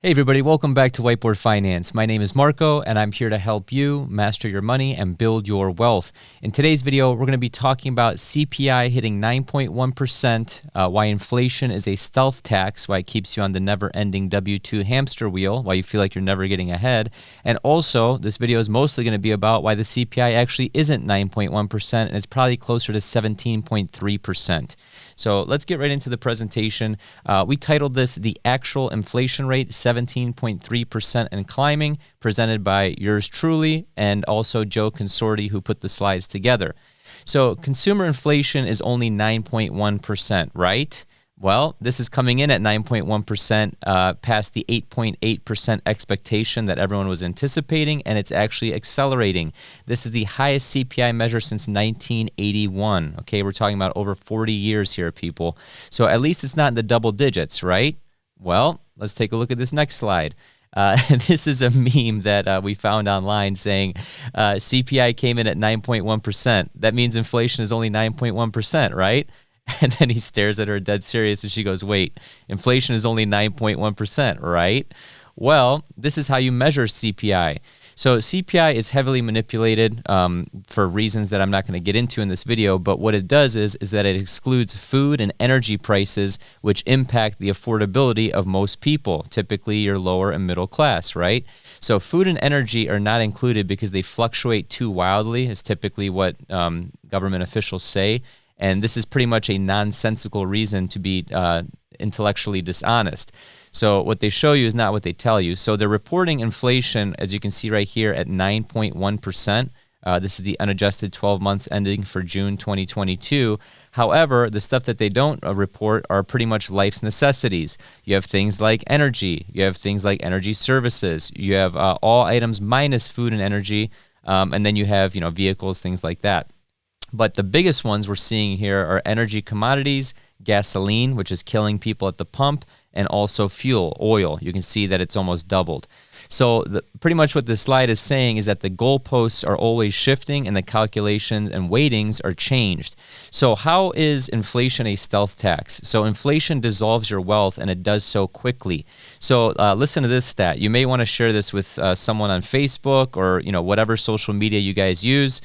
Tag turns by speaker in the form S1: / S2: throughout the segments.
S1: Hey everybody, welcome back to Whiteboard Finance. My name is Marco and I'm here to help you master your money and build your wealth. In today's video, we're going to be talking about CPI hitting 9.1%, why inflation is a stealth tax, why it keeps you on the never-ending W-2 hamster wheel, why you feel like you're never getting ahead. And also, this video is mostly going to be about why the CPI actually isn't 9.1% and it's probably closer to 17.3%. So let's get right into the presentation. We titled this The Actual Inflation Rate, 17.3% and Climbing, presented by yours truly and also Joe Consorti, who put the slides together. So consumer inflation is only 9.1%, right? Well, this is coming in at 9.1%, past the 8.8% expectation that everyone was anticipating, and it's actually accelerating. This is the highest CPI measure since 1981. Okay, we're talking about over 40 years here, people. So at least it's not in the double digits, right? Well, let's take a look at this next slide. This is a meme that we found online saying CPI came in at 9.1%. That means inflation is only 9.1%, right? And then he stares at her dead serious and she goes, wait, inflation is only 9.1%, right? Well, this is how you measure CPI. So CPI is heavily manipulated for reasons that I'm not going to get into in this video, but what it does is that it excludes food and energy prices, which impact the affordability of most people, typically your lower and middle class, right? So food and energy are not included because they fluctuate too wildly, is typically what government officials say. And this is pretty much a nonsensical reason to be intellectually dishonest. So what they show you is not what they tell you. So they're reporting inflation, as you can see right here, at 9.1%. This is the unadjusted 12 months ending for June 2022. However, the stuff that they don't report are pretty much life's necessities. You have things like energy. You have things like energy services. You have all items minus food and energy. And then you have, vehicles, things like that. But the biggest ones we're seeing here are energy commodities, gasoline, which is killing people at the pump, and also fuel, oil. You can see that it's almost doubled. So pretty much what this slide is saying is that the goalposts are always shifting and the calculations and weightings are changed. So how is inflation a stealth tax? So inflation dissolves your wealth and it does so quickly. So listen to this stat. You may want to share this with someone on Facebook or whatever social media you guys use,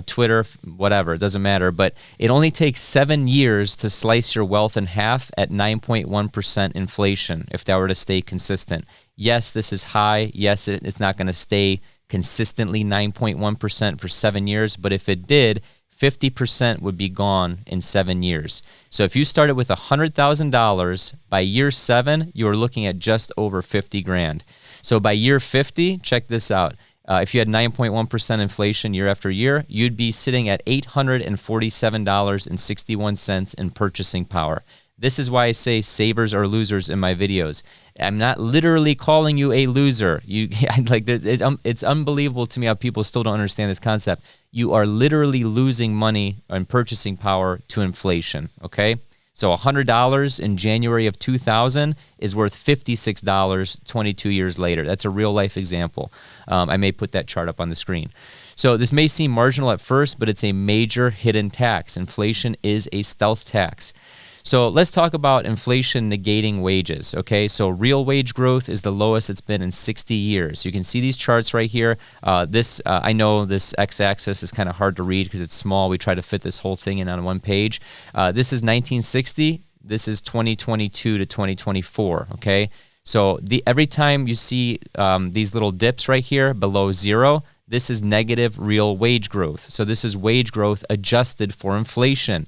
S1: Twitter, whatever, it doesn't matter. But it only takes 7 years to slice your wealth in half at 9.1% inflation if that were to stay consistent. Yes, this is high. Yes, it's not going to stay consistently 9.1% for 7 years, but if it did, 50% would be gone in 7 years. So if you started with $100,000, by year 7, you are looking at just over 50 grand. So by year 50, check this out. If you had 9.1% inflation year after year, you'd be sitting at $847.61 in purchasing power. This is why I say savers are losers in my videos. I'm not literally calling you a loser. It's unbelievable to me how people still don't understand this concept. You are literally losing money and purchasing power to inflation, okay? So $100 in January of 2000 is worth $56 22 years later. That's a real life example. I may put that chart up on the screen. So this may seem marginal at first, but it's a major hidden tax. Inflation is a stealth tax. So let's talk about inflation negating wages, okay? So real wage growth is the lowest it's been in 60 years. You can see these charts right here. I know this x-axis is kind of hard to read because it's small. We try to fit this whole thing in on one page. This is 1960. This is 2022 to 2024, okay? So every time you see these little dips right here below zero, this is negative real wage growth. So this is wage growth adjusted for inflation.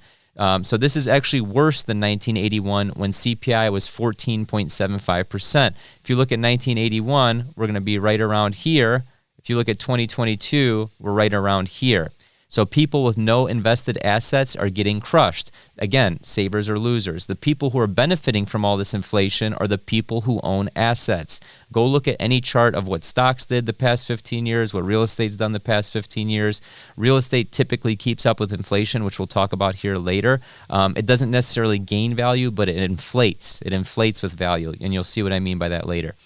S1: So this is actually worse than 1981 when CPI was 14.75%. If you look at 1981, we're going to be right around here. If you look at 2022, we're right around here. So people with no invested assets are getting crushed. Again, savers are losers. The people who are benefiting from all this inflation are the people who own assets. Go look at any chart of what stocks did the past 15 years, what real estate's done the past 15 years. Real estate typically keeps up with inflation, which we'll talk about here later. It doesn't necessarily gain value, but it inflates. It inflates with value, and you'll see what I mean by that later.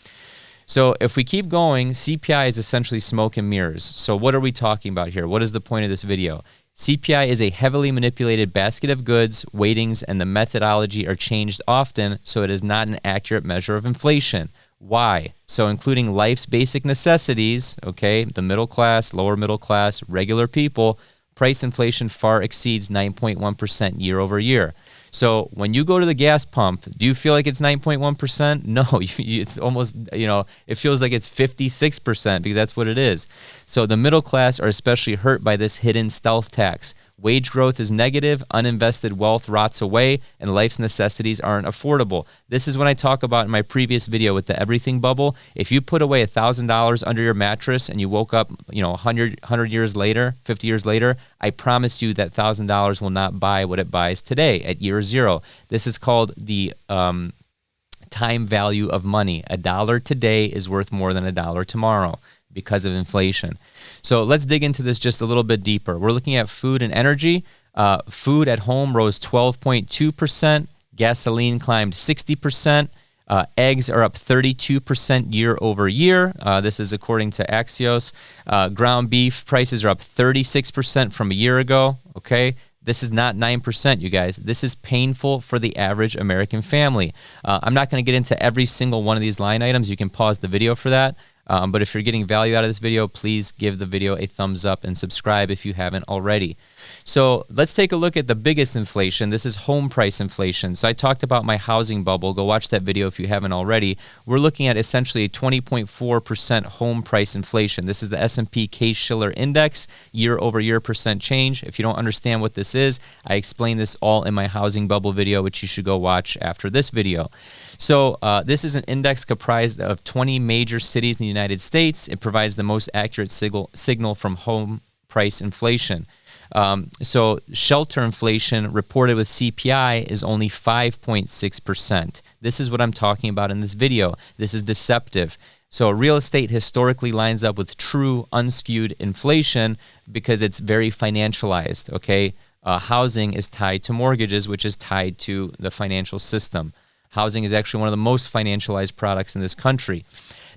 S1: So if we keep going, CPI is essentially smoke and mirrors. So what are we talking about here? What is the point of this video? CPI is a heavily manipulated basket of goods, weightings, and the methodology are changed often, so it is not an accurate measure of inflation. Why? So including life's basic necessities, okay, the middle class, lower middle class, regular people, price inflation far exceeds 9.1% year over year. So when you go to the gas pump, do you feel like it's 9.1%? No, it's almost, it feels like it's 56% because that's what it is. So the middle class are especially hurt by this hidden stealth tax. Wage growth is negative, uninvested wealth rots away, and life's necessities aren't affordable. This is what I talk about in my previous video with the everything bubble. If you put away $1,000 under your mattress and you woke up, 100 years later, 50 years later, I promise you that $1,000 will not buy what it buys today at year zero. This is called the time value of money. $1 today is worth more than $1 tomorrow because of inflation. So let's dig into this just a little bit deeper. We're looking at food and energy. Food at home rose 12.2%. Gasoline climbed 60%. Eggs are up 32% year over year. This is according to Axios. Ground beef prices are up 36% from a year ago. Okay. This is not 9%, you guys. This is painful for the average American family. I'm not going to get into every single one of these line items. You can pause the video for that. But if you're getting value out of this video, please give the video a thumbs up and subscribe if you haven't already. So let's take a look at the biggest inflation. This is home price inflation. So I talked about my housing bubble. Go watch that video if you haven't already. We're looking at essentially a 20.4% home price inflation. This is the S&P Case-Shiller Index, year over year percent change. If you don't understand what this is, I explain this all in my housing bubble video, which you should go watch after this video. So this is an index comprised of 20 major cities in the United States. It provides the most accurate signal from home price inflation. So shelter inflation reported with CPI is only 5.6%. This is what I'm talking about in this video. This is deceptive. So real estate historically lines up with true unskewed inflation because it's very financialized, okay? Housing is tied to mortgages, which is tied to the financial system. Housing is actually one of the most financialized products in this country.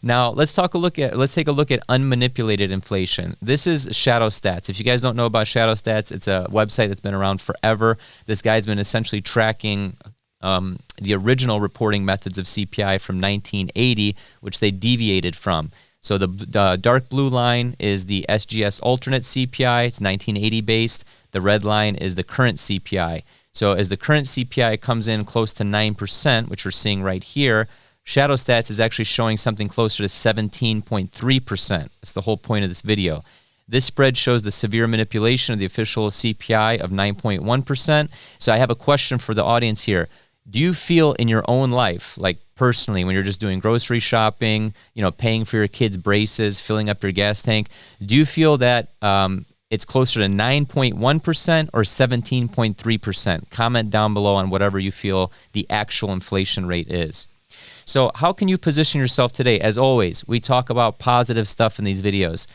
S1: Now, let's take a look at unmanipulated inflation. This is Shadow Stats. If you guys don't know about Shadow Stats, it's a website that's been around forever. This guy's been essentially tracking the original reporting methods of CPI from 1980, which they deviated from. So the dark blue line is the SGS alternate CPI. It's 1980 based. The red line is the current CPI. So as the current CPI comes in close to 9%, which we're seeing right here, Shadow Stats is actually showing something closer to 17.3%. That's the whole point of this video. This spread shows the severe manipulation of the official CPI of 9.1%. So I have a question for the audience here. Do you feel in your own life, like personally, when you're just doing grocery shopping, paying for your kids' braces, filling up your gas tank, do you feel that it's closer to 9.1% or 17.3%? Comment down below on whatever you feel the actual inflation rate is. So how can you position yourself today? As always, we talk about positive stuff in these videos.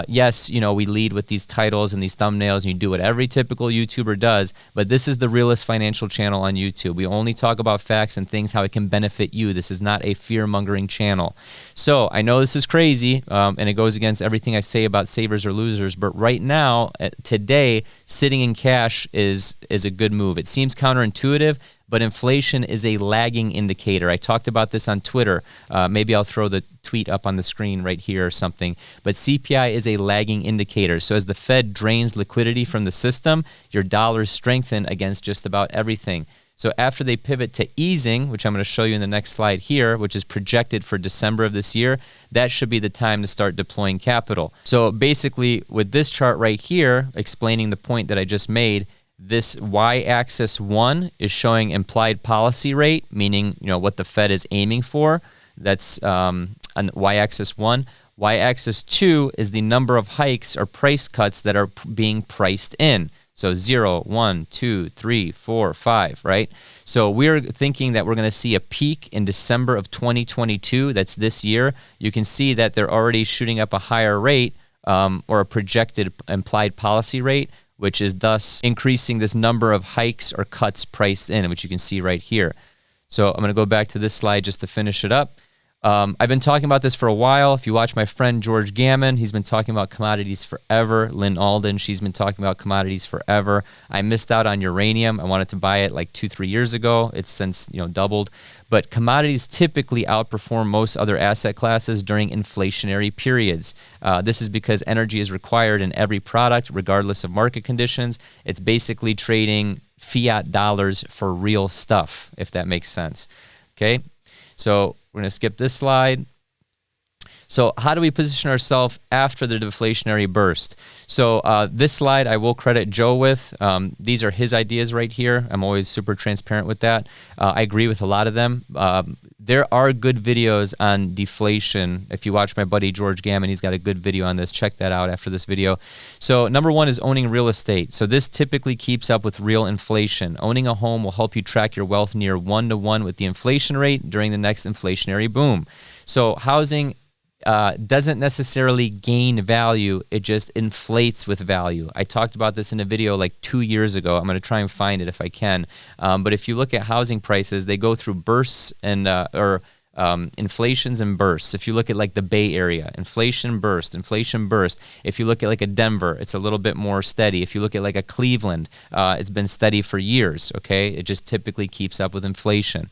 S1: Yes, we lead with these titles and these thumbnails, and you do what every typical YouTuber does, but this is the realest financial channel on YouTube. We only talk about facts and things, how it can benefit you. This is not a fear-mongering channel. So I know this is crazy, and it goes against everything I say about savers or losers, but right now, today, sitting in cash is a good move. It seems counterintuitive, but inflation is a lagging indicator. I talked about this on Twitter. Maybe I'll throw the tweet up on the screen right here or something. But CPI is a lagging indicator. So as the Fed drains liquidity from the system, your dollars strengthen against just about everything. So after they pivot to easing, which I'm going to show you in the next slide here, which is projected for December of this year, that should be the time to start deploying capital. So basically, with this chart right here, explaining the point that I just made, this y-axis 1 is showing implied policy rate, meaning what the Fed is aiming for. That's on y-axis 1. Y-axis 2 is the number of hikes or price cuts that are being priced in. So 0, 1, 2, 3, 4, 5, right? So we're thinking that we're going to see a peak in December of 2022. That's this year. You can see that they're already shooting up a higher rate or a projected implied policy rate, which is thus increasing this number of hikes or cuts priced in, which you can see right here. So I'm going to go back to this slide just to finish it up. I've been talking about this for a while. If you watch my friend George Gammon, he's been talking about commodities forever. Lynn Alden, she's been talking about commodities forever. I missed out on uranium. I wanted to buy it like 2-3 years ago. It's since doubled. But commodities typically outperform most other asset classes during inflationary periods. This is because energy is required in every product, regardless of market conditions. It's basically trading fiat dollars for real stuff, if that makes sense. Okay, so we're going to skip this slide. So how do we position ourselves after the deflationary burst? So this slide I will credit Joe with. These are his ideas right here. I'm always super transparent with that. I agree with a lot of them. There are good videos on deflation. If you watch my buddy George Gammon, he's got a good video on this. Check that out after this video. So number one is owning real estate. So this typically keeps up with real inflation. Owning a home will help you track your wealth near 1-to-1 with the inflation rate during the next inflationary boom. So housing doesn't necessarily gain value, it just inflates with value. I talked about this in a video like 2 years ago. I'm going to try and find it if I can. But if you look at housing prices, they go through bursts and inflations and bursts. If you look at like the Bay Area, inflation burst. If you look at like a Denver, it's a little bit more steady. If you look at like a Cleveland, it's been steady for years, okay? It just typically keeps up with inflation.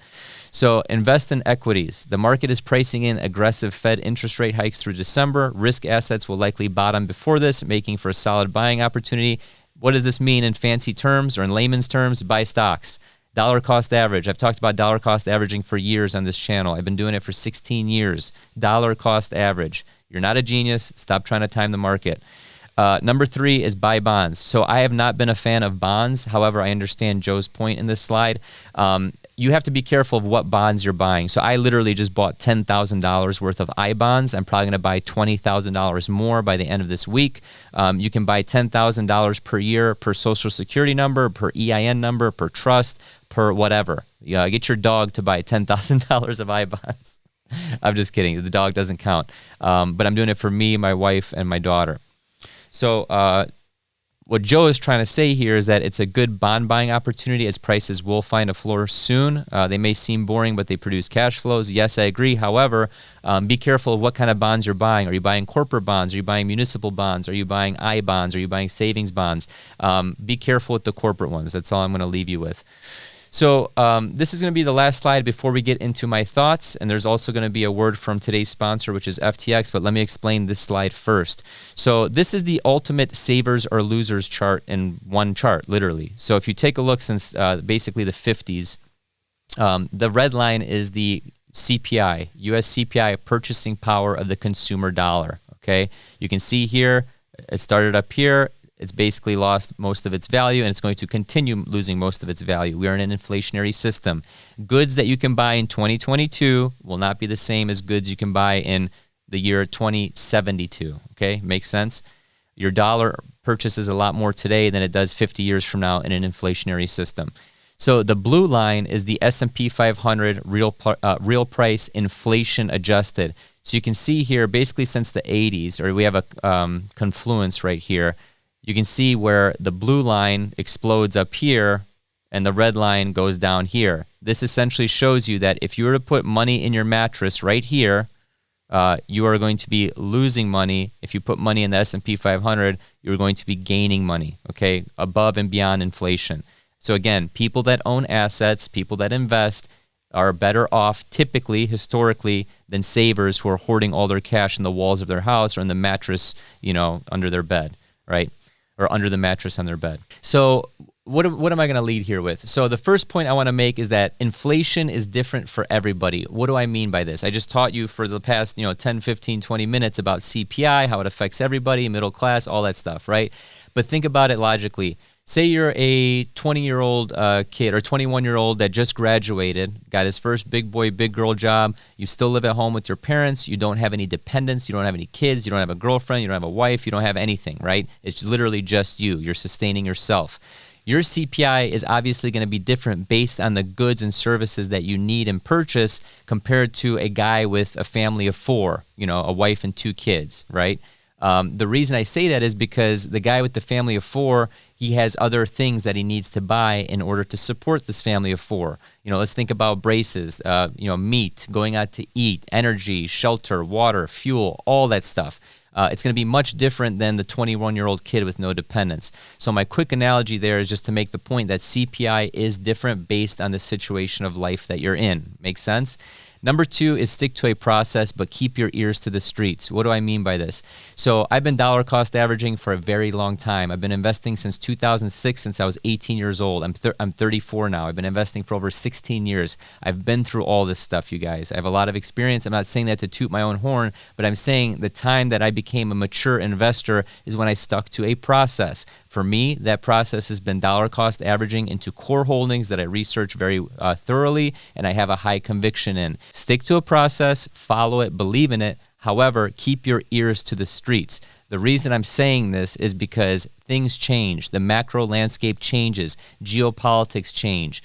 S1: So invest in equities. The market is pricing in aggressive Fed interest rate hikes through December. Risk assets will likely bottom before this, making for a solid buying opportunity. What does this mean in fancy terms or in layman's terms? Buy stocks. Dollar cost average. I've talked about dollar cost averaging for years on this channel. I've been doing it for 16 years. Dollar cost average. You're not a genius. Stop trying to time the market. Number 3 is buy bonds. So I have not been a fan of bonds. However, I understand Joe's point in this slide. You have to be careful of what bonds you're buying. So I literally just bought $10,000 worth of I bonds. I'm probably going to buy $20,000 more by the end of this week. You can buy $10,000 per year per social security number, per EIN number, per trust, per whatever. Get your dog to buy $10,000 of I bonds. I'm just kidding. The dog doesn't count. But I'm doing it for me, my wife, and my daughter. So what Joe is trying to say here is that it's a good bond buying opportunity as prices will find a floor soon. They may seem boring, but they produce cash flows. Yes, I agree. However, be careful of what kind of bonds you're buying. Are you buying corporate bonds? Are you buying municipal bonds? Are you buying I bonds? Are you buying savings bonds? Be careful with the corporate ones. That's all I'm going to leave you with. So this is going to be the last slide before we get into my thoughts, and there's also going to be a word from today's sponsor, which is FTX, but let me explain this slide first. So this is the ultimate savers or losers chart in one chart, literally. So if you take a look since basically the 50s, the red line is the CPI, US CPI purchasing power of the consumer dollar, okay? You can see here, it started up here. It's basically lost most of its value, and it's going to continue losing most of its value. We are in an inflationary system. Goods that you can buy in 2022 will not be the same as goods you can buy in the year 2072. Okay, makes sense? Your dollar purchases a lot more today than it does 50 years from now in an inflationary system. So the blue line is the S&P 500 real price inflation adjusted. So you can see here, basically since the 80s, or we have a confluence right here. You can see where the blue line explodes up here and the red line goes down here. This essentially shows you that if you were to put money in your mattress right here, you are going to be losing money. If you put money in the S&P 500, you're going to be gaining money, okay, above and beyond inflation. So again, people that own assets, people that invest are better off typically, historically, than savers who are hoarding all their cash in the walls of their house or in the mattress, under their bed, right? Or under the mattress on their bed. So what am I going to lead here with? So the first point I want to make is that inflation is different for everybody. What do I mean by this? I just taught you for the past 10, 15, 20 minutes about CPI, how it affects everybody, middle class, all that stuff, right? But think about it logically. Say you're a 20-year-old kid or 21-year-old that just graduated, got his first big boy, big girl job. You still live at home with your parents. You don't have any dependents. You don't have any kids. You don't have a girlfriend. You don't have a wife. You don't have anything, right? It's literally just you. You're sustaining yourself. Your CPI is obviously going to be different based on the goods and services that you need and purchase compared to a guy with a family of 4, a wife and 2 kids, right? The reason I say that is because the guy with the family of 4, he has other things that he needs to buy in order to support this family of 4. Let's think about braces, meat, going out to eat, energy, shelter, water, fuel, all that stuff. It's going to be much different than the 21-year-old kid with no dependents. So my quick analogy there is just to make the point that CPI is different based on the situation of life that you're in. Make sense? Number 2 is stick to a process, but keep your ears to the streets. What do I mean by this? So I've been dollar cost averaging for a very long time. I've been investing since 2006, since I was 18 years old. I'm 34 now. I've been investing for over 16 years. I've been through all this stuff, you guys. I have a lot of experience. I'm not saying that to toot my own horn, but I'm saying the time that I became a mature investor is when I stuck to a process. For me, that process has been dollar cost averaging into core holdings that I research very thoroughly and I have a high conviction in. Stick to a process, follow it, believe in it. However, keep your ears to the streets. The reason I'm saying this is because things change. The macro landscape changes. Geopolitics change.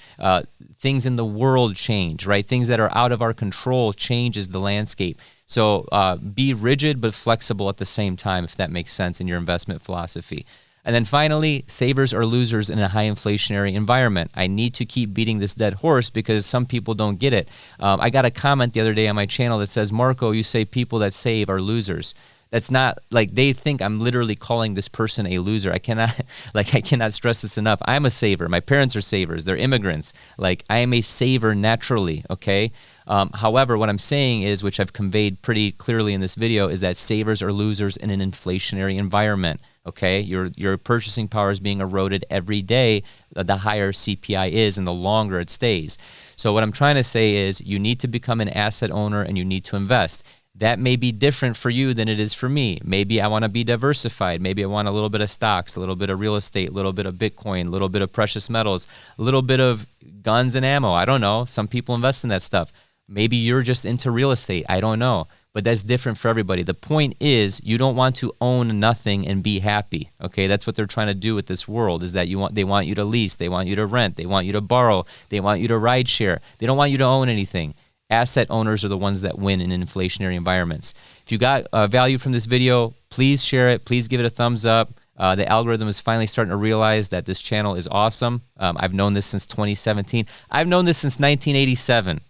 S1: Things in the world change, right? Things that are out of our control changes the landscape. So be rigid but flexible at the same time, if that makes sense in your investment philosophy. And then finally, savers or losers in a high inflationary environment. I need to keep beating this dead horse because some people don't get it. I got a comment the other day on my channel that says, Marco, you say people that save are losers. That's not, like, they think I'm literally calling this person a loser. I cannot stress this enough. I'm a saver. My parents are savers. They're immigrants. Like, I am a saver naturally, okay? However, what I'm saying is, which I've conveyed pretty clearly in this video, is that savers are losers in an inflationary environment. Okay, your purchasing power is being eroded every day. The higher CPI is and the longer it stays. So what I'm trying to say is you need to become an asset owner and you need to invest. That may be different for you than it is for me. Maybe I want to be diversified. Maybe I want a little bit of stocks, a little bit of real estate, a little bit of Bitcoin, a little bit of precious metals, a little bit of guns and ammo. I don't know. Some people invest in that stuff. Maybe you're just into real estate. I don't know. But that's different for everybody. The point is, you don't want to own nothing and be happy. Okay, that's what they're trying to do with this world. Is that they want you to lease, they want you to rent, they want you to borrow, they want you to ride share. They don't want you to own anything. Asset owners are the ones that win in inflationary environments. If you got value from this video, please share it. Please give it a thumbs up. The algorithm is finally starting to realize that this channel is awesome. I've known this since 2017. I've known this since 1987.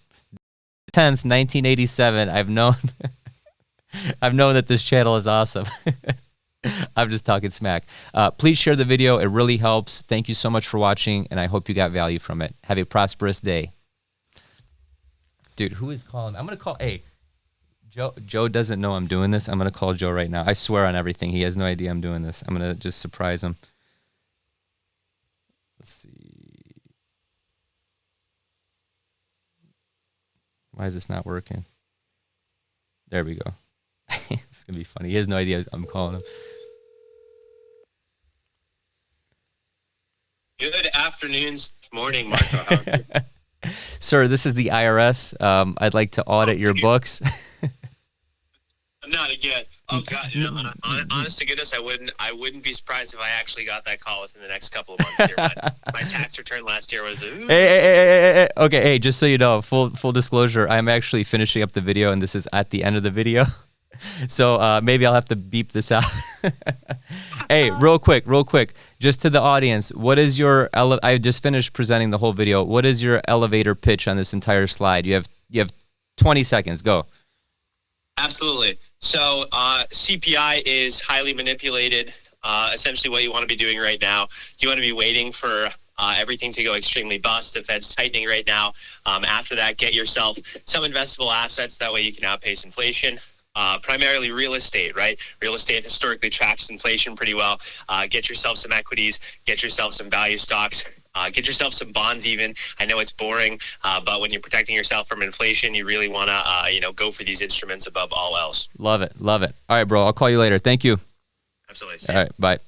S1: 10th, 1987, I've known that this channel is awesome. I'm just talking smack. Please share the video. It really helps. Thank you so much for watching, and I hope you got value from it. Have a prosperous day. Dude, who is calling? I'm going to call, hey, Joe doesn't know I'm doing this. I'm going to call Joe right now. I swear on everything. He has no idea I'm doing this. I'm going to just surprise him. Let's see. Why is this not working? There we go. It's going to be funny. He has no idea I'm calling him.
S2: Good afternoons, morning, Marco. How are you?
S1: Sir, this is the IRS. I'd like to audit your books.
S2: Not again. Oh God! You know, honest to goodness, I wouldn't be surprised if I actually got that call within the next couple of months here. My tax return last year was.
S1: Hey. Okay, hey, just so you know, full disclosure, I'm actually finishing up the video, and this is at the end of the video. So maybe I'll have to beep this out. Hey, real quick, just to the audience, what is your I just finished presenting the whole video. What is your elevator pitch on this entire slide? You have 20 seconds. Go.
S2: Absolutely. So CPI is highly manipulated. Essentially what you want to be doing right now, you want to be waiting for everything to go extremely bust. The Fed's tightening right now. After that, get yourself some investable assets. That way you can outpace inflation. Primarily real estate, right? Real estate historically tracks inflation pretty well. Get yourself some equities, get yourself some value stocks. Get yourself some bonds even. I know it's boring, but when you're protecting yourself from inflation, you really want to, go for these instruments above all else.
S1: Love it. All right, bro. I'll call you later. Thank you.
S2: Absolutely.
S1: All right. Bye.